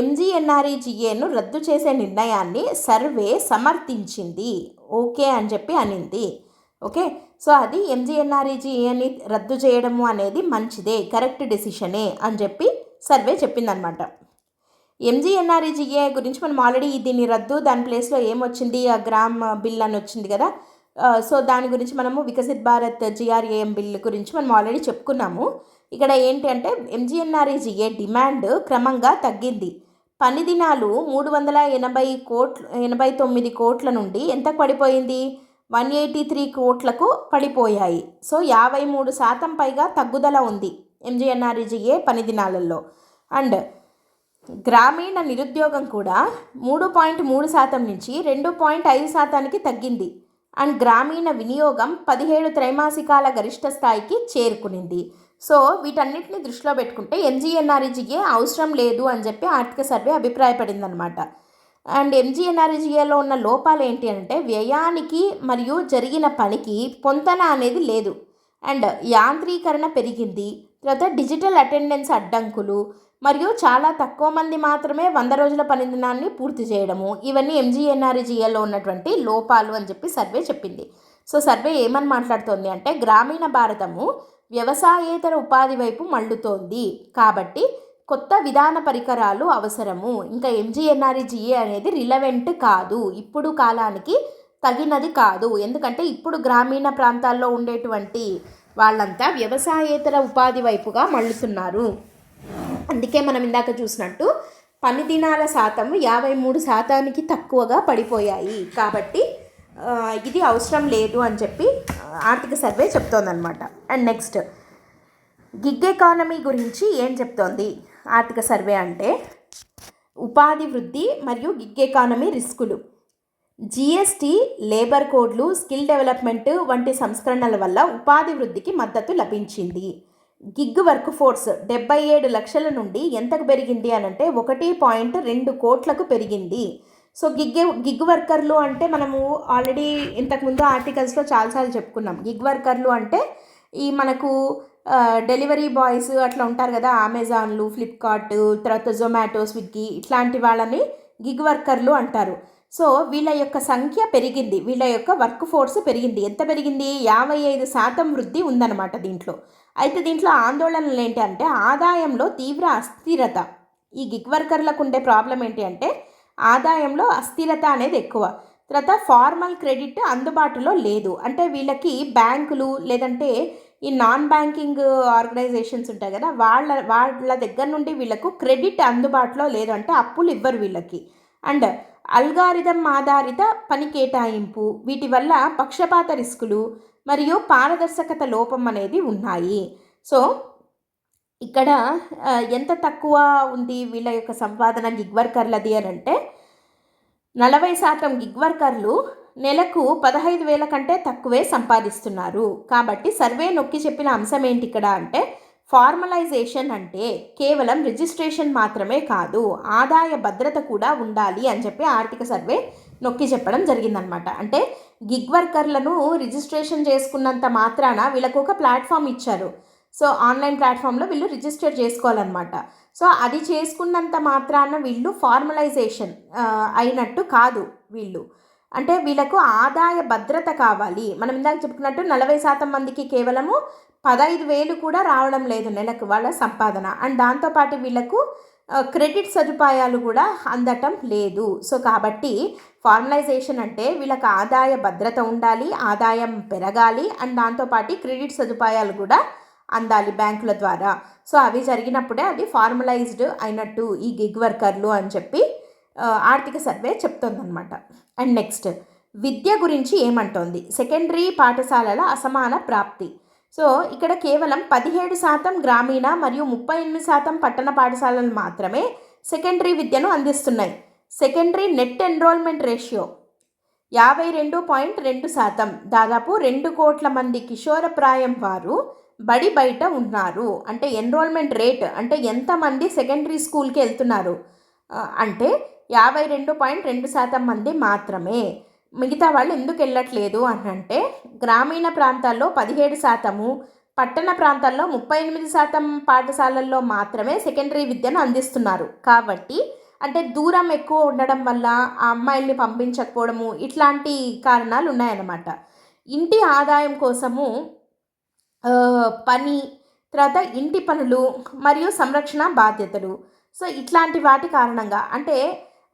A: MGNREGAను రద్దు చేసే నిర్ణయాన్ని సర్వే సమర్థించింది. ఓకే అని చెప్పి అనింది. ఓకే, సో అది MGNREGAని రద్దు చేయడము అనేది మంచిదే, కరెక్ట్ డెసిషనే అని చెప్పి సర్వే చెప్పిందనమాట. MGNREGA గురించి మనం ఆల్రెడీ దీని రద్దు దాని ప్లేస్లో ఏమొచ్చింది, ఆ గ్రామ్ బిల్ అని వచ్చింది కదా. సో దాని గురించి మనము వికసిత్ భారత్ GRAM బిల్ గురించి మనం ఆల్రెడీ చెప్పుకున్నాము. ఇక్కడ ఏంటి అంటే MGNREGA డిమాండ్ క్రమంగా తగ్గింది. పని దినాలు 389 కోట్ల నుండి ఎంత పడిపోయింది? 183 కోట్లకు పడిపోయాయి. సో 53% పైగా తగ్గుదల ఉంది MGNREGA పని దినాలలో. అండ్ గ్రామీణ నిరుద్యోగం కూడా 3.3% నుంచి 2.5%కి తగ్గింది. అండ్ గ్రామీణ వినియోగం 17 త్రైమాసికాల గరిష్ట స్థాయికి చేరుకునింది. సో వీటన్నిటిని దృష్టిలో పెట్టుకుంటే MGNREGA అవసరం లేదు అని చెప్పి ఆర్థిక సర్వే అభిప్రాయపడింది అనమాట. అండ్ MGNREGAలో ఉన్న లోపాలు ఏంటి అంటే వ్యయానికి మరియు జరిగిన పనికి పొంతన అనేది లేదు. అండ్ యాంత్రీకరణ పెరిగింది, తర్వాత డిజిటల్ అటెండెన్స్ అడ్డంకులు మరియు చాలా తక్కువ మంది మాత్రమే 100 రోజుల పని దినాన్ని పూర్తి చేయడము, ఇవన్నీ MGNREGAలో ఉన్నటువంటి లోపాలు అని చెప్పి సర్వే చెప్పింది. సో సర్వే ఏమని మాట్లాడుతోంది అంటే గ్రామీణ భారతము వ్యవసాయేతర ఉపాధి వైపు మళ్ళుతోంది కాబట్టి కొత్త విధాన పరికరాలు అవసరము. ఇంకా MGNREGA అనేది రిలవెంట్ కాదు, ఇప్పుడు కాలానికి తగినది కాదు. ఎందుకంటే ఇప్పుడు గ్రామీణ ప్రాంతాల్లో ఉండేటువంటి వాళ్ళంతా వ్యవసాయేతర ఉపాధి వైపుగా మళ్ళుతున్నారు. అందుకే మనం ఇందాక చూసినట్టు పని దినాల శాతం 53%కి తక్కువగా పడిపోయాయి. కాబట్టి ఇది అవసరం లేదు అని చెప్పి ఆర్థిక సర్వే చెప్తోందనమాట. అండ్ నెక్స్ట్ గిగ్ ఎకానమీ గురించి ఏం చెప్తోంది ఆర్థిక సర్వే అంటే, ఉపాధి వృద్ధి మరియు గిగ్ ఎకానమీ రిస్కులు. జిఎస్టీ, లేబర్ కోడ్లు, స్కిల్ డెవలప్మెంట్ వంటి సంస్కరణల వల్ల ఉపాధి వృద్ధికి మద్దతు లభించింది. గిగ్ వర్క్ ఫోర్స్ 77 లక్షల నుండి ఎంతకు పెరిగింది అని అంటే 1.2 కోట్లకు పెరిగింది. సో గిగ్ వర్కర్లు అంటే మనము ఆల్రెడీ ఇంతకుముందు ఆర్టికల్స్లో చాలాసార్లు చెప్పుకున్నాం. గిగ్ వర్కర్లు అంటే ఈ మనకు డెలివరీ బాయ్స్ అట్లా ఉంటారు కదా, అమెజాన్లు, ఫ్లిప్కార్ట్, తర్వాత జొమాటో, స్విగ్గీ ఇట్లాంటి వాళ్ళని గిగ్ వర్కర్లు అంటారు. సో వీళ్ళ యొక్క సంఖ్య పెరిగింది, వీళ్ళ యొక్క వర్క్ ఫోర్స్ పెరిగింది. ఎంత పెరిగింది? 55% వృద్ధి ఉందన్నమాట దీంట్లో. అయితే దీంట్లో ఆందోళనలు ఏంటి అంటే ఆదాయంలో తీవ్ర అస్థిరత. ఈ గిగ్ వర్కర్లకు ఉండే ప్రాబ్లం ఏంటి అంటే ఆదాయంలో అస్థిరత అనేది ఎక్కువ. తర్వాత ఫార్మల్ క్రెడిట్ అందుబాటులో లేదు. అంటే వీళ్ళకి బ్యాంకులు లేదంటే ఈ నాన్ బ్యాంకింగ్ ఆర్గనైజేషన్స్ ఉంటాయి కదా, వాళ్ళ దగ్గర నుండి వీళ్ళకు క్రెడిట్ అందుబాటులో లేదు, అంటే అప్పులు ఇవ్వరు వీళ్ళకి. అండ్ అల్గారిథం ఆధారిత పని కేటాయింపు, వీటి వల్ల పక్షపాత రిస్కులు మరియు పారదర్శకత లోపం అనేది ఉన్నాయి. సో ఇక్కడ ఎంత తక్కువ ఉంది వీళ్ళ యొక్క సంపాదన గిగ్ వర్కర్లది అని అంటే 40% గిగ్ వర్కర్లు నెలకు 15,000 కంటే తక్కువే సంపాదిస్తున్నారు. కాబట్టి సర్వే నొక్కి చెప్పిన అంశం ఏంటి ఇక్కడ అంటే, ఫార్మలైజేషన్ అంటే కేవలం రిజిస్ట్రేషన్ మాత్రమే కాదు, ఆదాయ భద్రత కూడా ఉండాలి అని చెప్పి ఆర్థిక సర్వే నొక్కి చెప్పడం జరిగిందనమాట. అంటే గిగ్ వర్కర్లను రిజిస్ట్రేషన్ చేసుకున్నంత మాత్రాన వీళ్ళకు ఒక ప్లాట్ఫామ్ ఇచ్చారు. సో ఆన్లైన్ ప్లాట్ఫామ్లో వీళ్ళు రిజిస్టర్ చేసుకోవాలన్నమాట. సో అది చేసుకున్నంత మాత్రాన వీళ్ళు ఫార్మలైజేషన్ అయినట్టు కాదు. వీళ్ళు అంటే వీళ్ళకు ఆదాయ భద్రత కావాలి. మనం ఇందాక చెప్పుకున్నట్టు 40% మందికి కేవలము 15,000 కూడా రావడం లేదు నెలకు వాళ్ళ సంపాదన. అండ్ దాంతోపాటు వీళ్ళకు క్రెడిట్ సదుపాయాలు కూడా అందటం లేదు. సో కాబట్టి ఫార్మలైజేషన్ అంటే వీళ్ళకి ఆదాయ భద్రత ఉండాలి, ఆదాయం పెరగాలి, అండ్ దాంతోపాటు క్రెడిట్ సదుపాయాలు కూడా అందాలి బ్యాంకుల ద్వారా. సో అవి జరిగినప్పుడే అది ఫార్మలైజ్డ్ అయినట్టు ఈ గిగ్ వర్కర్లు అని చెప్పి ఆర్థిక సర్వే చెప్తోందనమాట. అండ్ నెక్స్ట్ విద్య గురించి ఏమంటోంది, సెకండరీ పాఠశాలల అసమాన ప్రాప్తి. సో ఇక్కడ కేవలం 17% గ్రామీణ మరియు 38% పట్టణ పాఠశాలలు మాత్రమే సెకండరీ విద్యను అందిస్తున్నాయి. Secondary net enrolment ratio 52.2%. దాదాపు 2 కోట్ల మంది కిషోరప్రాయం వారు బడి బయట ఉన్నారు. అంటే ఎన్రోల్మెంట్ రేట్ అంటే ఎంతమంది సెకండరీ స్కూల్కి వెళ్తున్నారు అంటే 52.2% మంది మాత్రమే. మిగతా వాళ్ళు ఎందుకు వెళ్ళట్లేదు అని అంటే గ్రామీణ ప్రాంతాల్లో 17%, పట్టణ ప్రాంతాల్లో 38% పాఠశాలల్లో మాత్రమే సెకండరీ విద్యను అందిస్తున్నారు. కాబట్టి అంటే దూరం ఎక్కువ ఉండడం వల్ల ఆ అమ్మాయిల్ని పంపించకపోవడము ఇట్లాంటి కారణాలు ఉన్నాయన్నమాట. ఇంటి ఆదాయం కోసము పని, తర్వాత ఇంటి పనులు మరియు సంరక్షణ బాధ్యతలు. సో ఇట్లాంటి వాటి కారణంగా అంటే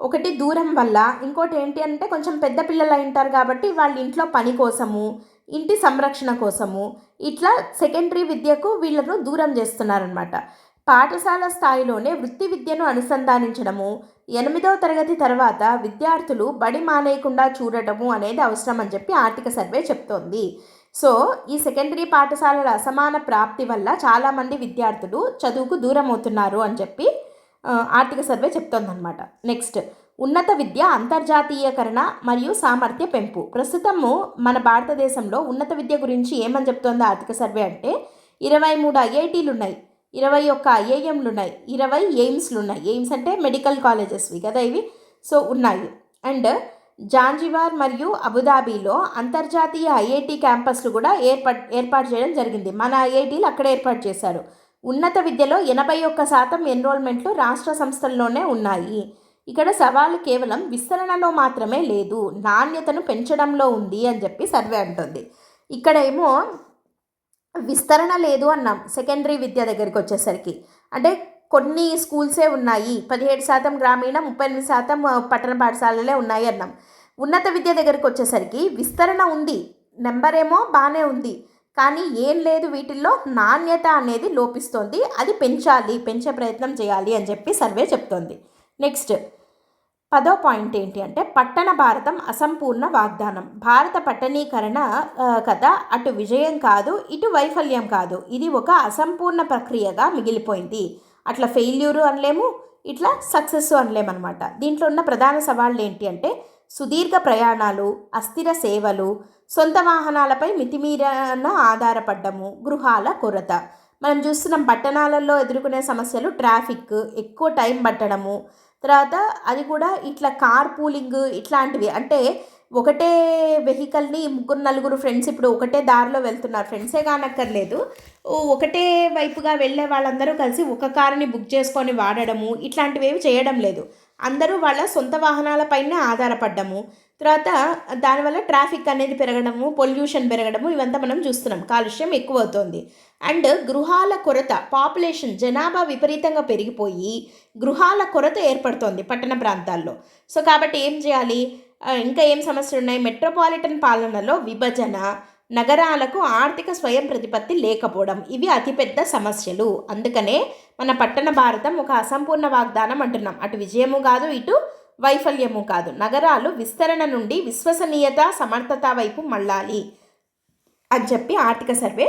A: ఒకటి దూరం వల్ల, ఇంకోటి ఏంటి అంటే కొంచెం పెద్ద పిల్లలు ఉంటారు కాబట్టి వాళ్ళ ఇంట్లో పని కోసము, ఇంటి సంరక్షణ కోసము ఇట్లా సెకండరీ విద్యకు వీళ్ళను దూరం చేస్తున్నారనమాట. పాఠశాల స్థాయిలోనే వృత్తి విద్యను అనుసంధానించడము, 8వ తరగతి తర్వాత విద్యార్థులు బడి మానేయకుండా చూడటము అనేది అవసరం అని చెప్పి ఆర్థిక సర్వే చెప్తోంది. సో ఈ సెకండరీ పాఠశాలల అసమాన ప్రాప్తి వల్ల చాలామంది విద్యార్థులు చదువుకు దూరం అవుతున్నారు అని చెప్పి ఆర్థిక సర్వే చెప్తోందనమాట. నెక్స్ట్ ఉన్నత విద్య అంతర్జాతీయకరణ మరియు సామర్థ్య పెంపు. ప్రస్తుతము మన భారతదేశంలో ఉన్నత విద్య గురించి ఏమని చెప్తోంది ఆర్థిక సర్వే అంటే 23 ఐఐటీలు ఉన్నాయి, 21 ఐఐఎంలు ఉన్నాయి, 20 ఎయిమ్స్లు ఉన్నాయి. ఎయిమ్స్ అంటే మెడికల్ కాలేజెస్వి కదా ఇవి. సో ఉన్నాయి. అండ్ జాంజిబార్ మరియు అబుదాబీలో అంతర్జాతీయ ఐఐటి క్యాంపస్లు కూడా ఏర్పాటు చేయడం జరిగింది. మన ఐఐటీలు అక్కడ ఏర్పాటు చేశారు. ఉన్నత విద్యలో 81% ఎన్రోల్మెంట్లు రాష్ట్ర సంస్థల్లోనే ఉన్నాయి. ఇక్కడ సవాలు కేవలం విస్తరణలో మాత్రమే లేదు, నాణ్యతను పెంచడంలో ఉంది అని చెప్పి సర్వే అంటుంది. ఇక్కడ ఏమో విస్తరణ లేదు అన్నాం సెకండరీ విద్య దగ్గరికి వచ్చేసరికి. అంటే కొన్ని స్కూల్సే ఉన్నాయి, 17% గ్రామీణ 38% పట్టణ పాఠశాలలే ఉన్నాయి అన్నాం. ఉన్నత విద్య దగ్గరికి వచ్చేసరికి విస్తరణ ఉంది, నెంబర్ ఏమో బాగానే ఉంది, కానీ ఏం లేదు వీటిల్లో నాణ్యత అనేది లోపిస్తోంది, అది పెంచాలి, పెంచే ప్రయత్నం చేయాలి అని చెప్పి సర్వే చెప్తోంది. నెక్స్ట్ 10వ పాయింట్ ఏంటి అంటే పట్టణ భారతం అసంపూర్ణ వాగ్దానం. భారత పట్టణీకరణ కథ అటు విజయం కాదు, ఇటు వైఫల్యం కాదు. ఇది ఒక అసంపూర్ణ ప్రక్రియగా మిగిలిపోయింది. అట్లా ఫెయిల్యూరు అనలేము, ఇట్లా సక్సెస్ అనలేమన్నమాట. దీంట్లో ఉన్న ప్రధాన సవాళ్ళు ఏంటి అంటే సుదీర్ఘ ప్రయాణాలు, అస్థిర సేవలు, సొంత వాహనాలపై మితిమీరిన ఆధారపడ్డము, గృహాల కొరత. మనం చూస్తున్నాం పట్టణాలలో ఎదుర్కొనే సమస్యలు ట్రాఫిక్, ఎక్కువ టైం పట్టడము, తర్వాత అది కూడా ఇట్లా కార్ పూలింగ్ ఇట్లాంటివి. అంటే ఒకటే వెహికల్ని ముగ్గురు నలుగురు ఫ్రెండ్స్ ఇప్పుడు ఒకటే దారిలో వెళ్తున్నారు, ఫ్రెండ్సే కానక్కర్లేదు, ఒకటే వైపుగా వెళ్ళే వాళ్ళందరూ కలిసి ఒక కారుని బుక్ చేసుకొని వాడడము ఇట్లాంటివి ఏవి చేయడం లేదు. అందరూ వాళ్ళ సొంత వాహనాలపైనే ఆధారపడ్డము, తర్వాత దానివల్ల ట్రాఫిక్ అనేది పెరగడము, పొల్యూషన్ పెరగడము ఇవంతా మనం చూస్తున్నాం. కాలుష్యం ఎక్కువ అవుతుంది. అండ్ గృహాల కొరత, పాపులేషన్ జనాభా విపరీతంగా పెరిగిపోయి గృహాల కొరత ఏర్పడుతోంది పట్టణ ప్రాంతాల్లో. సో కాబట్టి ఏం చేయాలి, ఇంకా ఏం సమస్యలు ఉన్నాయి, మెట్రోపాలిటన్ పాలనలో విభజన, నగరాలకు ఆర్థిక స్వయం ప్రతిపత్తి లేకపోవడం, ఇవి అతిపెద్ద సమస్యలు. అందుకనే మన పట్టణ భారతం ఒక అసంపూర్ణ వాగ్దానం అంటున్నాం. అటు విజయము కాదు, ఇటు వైఫల్యము కాదు. నగరాలు విస్తరణ నుండి విశ్వసనీయత, సమర్థత వైపు మళ్ళాలి అని చెప్పి ఆర్థిక సర్వే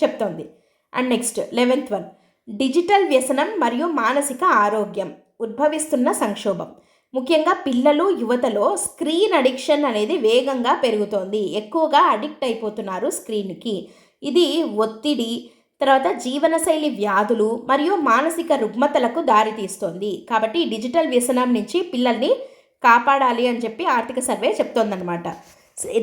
A: చెప్తోంది. And next 11th one, digital వ్యసనం మరియు మానసిక ఆరోగ్యం, ఉద్భవిస్తున్న సంక్షోభం. ముఖ్యంగా పిల్లలు, యువతలో స్క్రీన్ అడిక్షన్ అనేది వేగంగా పెరుగుతోంది. ఎక్కువగా అడిక్ట్ అయిపోతున్నారు స్క్రీన్కి. ఇది ఒత్తిడి, తర్వాత జీవనశైలి వ్యాధులు మరియు మానసిక రుగ్మతలకు దారితీస్తుంది. కాబట్టి డిజిటల్ వ్యసనం నుంచి పిల్లల్ని కాపాడాలి అని చెప్పి ఆర్థిక సర్వే చెప్తోందనమాట.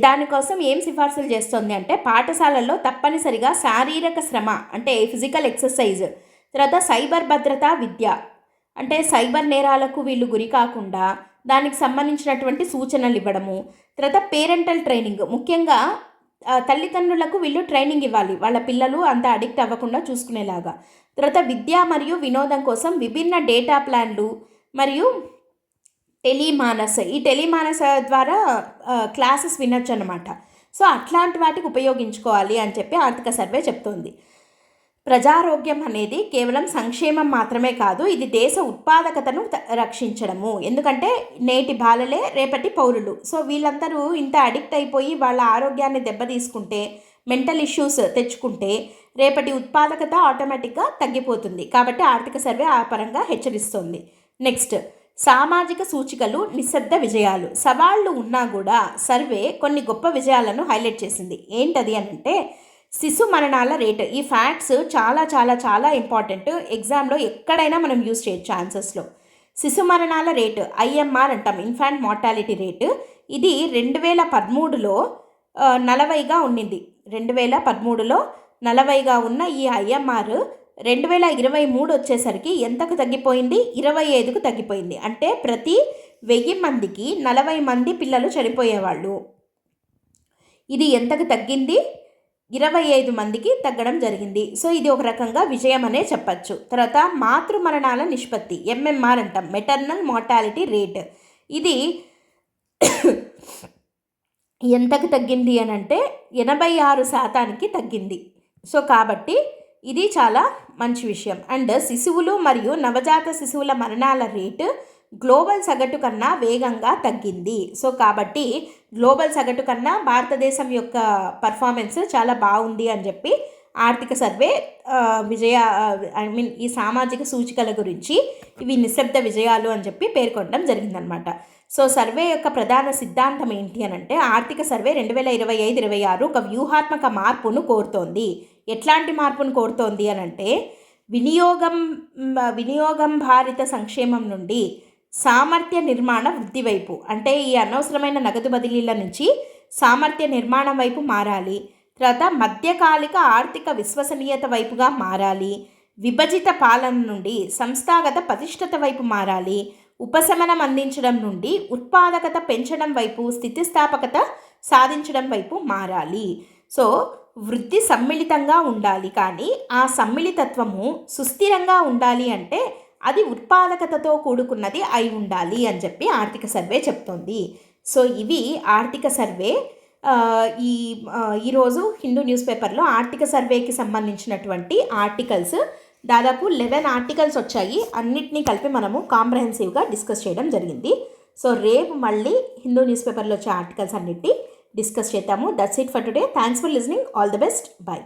A: దానికోసం ఏం సిఫార్సులు చేస్తుంది అంటే పాఠశాలల్లో తప్పనిసరిగా శారీరక శ్రమ అంటే ఫిజికల్ ఎక్సర్సైజ్, తర్వాత సైబర్ భద్రతా విద్య అంటే సైబర్ నేరాలకు వీళ్ళు గురి కాకుండా దానికి సంబంధించినటువంటి సూచనలు ఇవ్వడము, తర్వాత పేరెంటల్ ట్రైనింగ్, ముఖ్యంగా తల్లిదండ్రులకు వీళ్ళు ట్రైనింగ్ ఇవ్వాలి వాళ్ళ పిల్లలు అంత అడిక్ట్ అవ్వకుండా చూసుకునేలాగా. తర్వాత విద్య మరియు వినోదం కోసం విభిన్న డేటా ప్లాన్లు మరియు టెలిమానస్, ఈ టెలిమానస్ ద్వారా క్లాసెస్ వినొచ్చు అనమాట. సో అట్లాంటి వాటికి ఉపయోగించుకోవాలి అని చెప్పి ఆర్థిక సర్వే చెప్తోంది. ప్రజారోగ్యం అనేది కేవలం సంక్షేమం మాత్రమే కాదు, ఇది దేశ ఉత్పాదకతను రక్షించడము. ఎందుకంటే నేటి బాలలే రేపటి పౌరులు. సో వీళ్ళందరూ ఇంత అడిక్ట్ అయిపోయి వాళ్ళ ఆరోగ్యాన్ని దెబ్బతీసుకుంటే, మెంటల్ ఇష్యూస్ తెచ్చుకుంటే రేపటి ఉత్పాదకత ఆటోమేటిక్గా తగ్గిపోతుంది. కాబట్టి ఆర్థిక సర్వే ఆ పరంగా హెచ్చరిస్తుంది. నెక్స్ట్ సామాజిక సూచికలు, నిశ్శబ్ద విజయాలు. సవాళ్లు ఉన్నా కూడా సర్వే కొన్ని గొప్ప విజయాలను హైలైట్ చేసింది. ఏంటది అని అంటే శిశు మరణాల రేటు. ఈ ఫ్యాక్ట్స్ చాలా చాలా చాలా ఇంపార్టెంట్, ఎగ్జామ్లో ఎక్కడైనా మనం యూజ్ చేయొచ్చు ఆన్సర్స్లో. శిశు మరణాల రేటు IMR అంటాం, ఇన్ఫాంట్ మార్టాలిటీ రేటు. ఇది 2013లో 40గా ఉండింది. 2013లో 40గా ఉన్న ఈ IMR 2023 వచ్చేసరికి ఎంతకు తగ్గిపోయింది, 25కు తగ్గిపోయింది. అంటే ప్రతి 1000 మందికి 40 మంది పిల్లలు చనిపోయేవాళ్ళు. ఇది ఎంతకు తగ్గింది, 25 మందికి తగ్గడం జరిగింది. సో ఇది ఒక రకంగా విజయం అనే చెప్పచ్చు. తర్వాత మాతృ మరణాల నిష్పత్తి MMR అంటాం, మెటర్నల్ మార్టాలిటీ రేట్. ఇది ఎంతకు తగ్గింది అని అంటే 86% తగ్గింది. సో కాబట్టి ఇది చాలా మంచి విషయం. అండ్ శిశువులు మరియు నవజాత శిశువుల మరణాల రేటు గ్లోబల్ సగటు కన్నా వేగంగా తగ్గింది. సో కాబట్టి గ్లోబల్ సగటు కన్నా భారతదేశం యొక్క పర్ఫార్మెన్స్ చాలా బాగుంది అని చెప్పి ఆర్థిక సర్వే ఈ సామాజిక సూచికల గురించి ఇవి నిశ్శబ్ద విజయాలు అని చెప్పి పేర్కొనడం జరిగిందనమాట. సో సర్వే యొక్క ప్రధాన సిద్ధాంతం ఏంటి అని అంటే ఆర్థిక సర్వే 2025-26 ఒక వ్యూహాత్మక మార్పును కోరుతోంది. ఎట్లాంటి మార్పును కోరుతోంది అని అంటే వినియోగం భారిత సంక్షేమం నుండి సామర్థ్య నిర్మాణ వృద్ధి వైపు, అంటే ఈ అనవసరమైన నగదు బదిలీల నుంచి సామర్థ్య నిర్మాణం వైపు మారాలి. తర్వాత మధ్యకాలిక ఆర్థిక విశ్వసనీయత వైపుగా మారాలి. విభజిత పాలన నుండి సంస్థాగత పటిష్టత వైపు మారాలి. ఉపశమనం అందించడం నుండి ఉత్పాదకత పెంచడం వైపు, స్థితిస్థాపకత సాధించడం వైపు మారాలి. సో వృద్ధి సమ్మిళితంగా ఉండాలి, కానీ ఆ సమ్మిళితత్వము సుస్థిరంగా ఉండాలి అంటే అది ఉత్పాదకతతో కూడుకున్నది అయి ఉండాలి అని చెప్పి ఆర్థిక సర్వే చెప్తోంది. సో ఇవి ఆర్థిక సర్వే ఈరోజు హిందూ న్యూస్ పేపర్లో ఆర్థిక సర్వేకి సంబంధించినటువంటి ఆర్టికల్స్ దాదాపు 11 ఆర్టికల్స్ వచ్చాయి. అన్నిటినీ కలిపి మనము కాంప్రహెన్సివ్గా డిస్కస్ చేయడం జరిగింది. సో రేపు మళ్ళీ హిందూ న్యూస్ పేపర్లో వచ్చే ఆర్టికల్స్ అన్నిటి డిస్కస్ చేద్దాము. That's it for today. Thanks for listening. All the best. By.